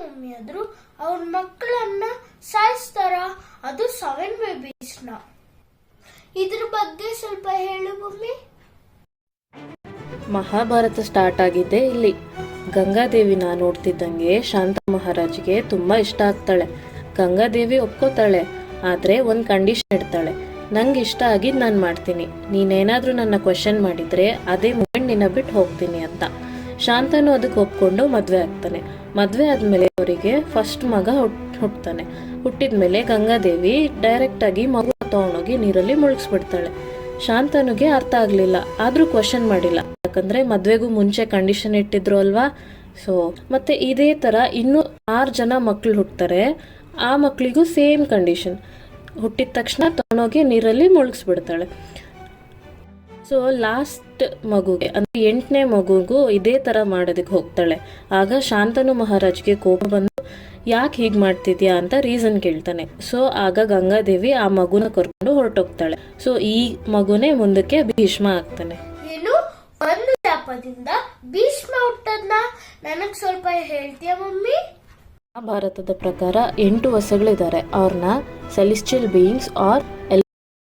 Mummy ಆದ್ರೂ ಅವ್ರ ಮಕ್ಕಳನ್ನ ಸಾಯಿಸ್ತಾರ, ಅದು 7 ಬೇಬೀಸ್ನ. ಇದ್ರ ಬಗ್ಗೆ ಸ್ವಲ್ಪ ಹೇಳು ಮಮ್ಮಿ. ಮಹಾಭಾರತ ಸ್ಟಾರ್ಟ್ ಆಗಿದ್ದೆ ಇಲ್ಲಿ. ಗಂಗಾದೇವಿನ ನೋಡ್ತಿದ್ದಂಗೆ ಶಾಂತ ಮಹಾರಾಜ್ಗೆ ತುಂಬಾ ಇಷ್ಟ ಆಗ್ತಾಳೆ. ಗಂಗಾದೇವಿ ಒಪ್ಕೋತಾಳೆ, ಆದ್ರೆ ಒಂದು ಕಂಡೀಷನ್ ಇಡ್ತಾಳೆ. ನಂಗೆ ಇಷ್ಟ ಆಗಿದ್ದು ನಾನು ಮಾಡ್ತೀನಿ, ನೀನೇನಾದ್ರೂ ನನ್ನ ಕ್ವಶನ್ ಮಾಡಿದ್ರೆ ಅದೇ ಮೂಮೆಂಟ್ ನಿನ್ನ ಬಿಟ್ಟು ಹೋಗ್ತೀನಿ ಅಂತ. ಶಾಂತನು ಅದಕ್ಕೆ ಒಪ್ಕೊಂಡು ಮದ್ವೆ ಆಗ್ತಾನೆ. ಮದ್ವೆ ಆದ್ಮೇಲೆ ಅವರಿಗೆ ಫಸ್ಟ್ ಮಗ ಹುಟ್ಟುತ್ತಾನೆ. ಹುಟ್ಟಿದ್ಮೇಲೆ ಗಂಗಾದೇವಿ ಡೈರೆಕ್ಟ್ ಆಗಿ ಮಗು ತಗೊಂಡೋಗಿ ನೀರಲ್ಲಿ ಮುಳುಗಿಸ್ಬಿಡ್ತಾಳೆ. ಶಾಂತನುಗೆ ಅರ್ಥ ಆಗ್ಲಿಲ್ಲ, ಆದ್ರೂ ಕ್ವಶನ್ ಮಾಡಿಲ್ಲ, ಯಾಕಂದ್ರೆ ಮದ್ವೆಗೂ ಮುಂಚೆ ಕಂಡೀಷನ್ ಇಟ್ಟಿದ್ರು ಅಲ್ವಾ. ಸೊ ಮತ್ತೆ ಇದೇ ತರ ಇನ್ನು 6 ಜನ ಮಕ್ಳು ಹುಟ್ಟುತ್ತಾರೆ. ಆ ಮಕ್ಳಿಗೂ ಸೇಮ್ ಕಂಡೀಷನ್. ಹುಟ್ಟಿದ ತಕ್ಷಣ ತಗೊಂಡೋಗಿ ನೀರಲ್ಲಿ ಮುಳುಗಿಸ್ಬಿಡ್ತಾಳೆ. ಸೊ ಲಾಸ್ಟ್ ಮಗುಗೆ ಅಂದ್ರೆ 8ನೇ ಮಗುಗೂ ಇದೇ ತರ ಮಾಡೋದಕ್ಕೆ ಹೋಗ್ತಾಳೆ. ಆಗ ಶಾಂತನು ಮಹಾರಾಜ್ಗೆ ಕೋಪ ಬಂದು ಯಾಕೆ ಹೀಗ್ ಮಾಡ್ತಿದ್ಯಾ ಅಂತ ರೀಸನ್ ಕೇಳ್ತಾನೆ. ಸೊ ಆಗ ಗಂಗಾದೇವಿ ಆ ಮಗುನ ಕರ್ಕೊಂಡು ಹೊರಟೋಗ್ತಾಳೆ. ಸೊ ಈ ಮಗುನೇ ಮುಂದಕ್ಕೆ ಭೀಷ್ಮ ಆಗ್ತಾನೆ. ಏನು ಒಂದು ಶಾಪದಿಂದ ಭೀಷ್ಮ ಹುಟ್ಟದ್ನ ನನಗ್ ಸ್ವಲ್ಪ ಹೇಳ್ತೀಯ ಮಮ್ಮಿ? ಭಾರತದ ಪ್ರಕಾರ 8 ಹೊಸಗಳಿದ್ದಾರೆ. ಅವ್ರನ್ನ ಸೆಲೆಸ್ಟಿಯಲ್ ಬೀಯಿಂಗ್ಸ್ ಆರ್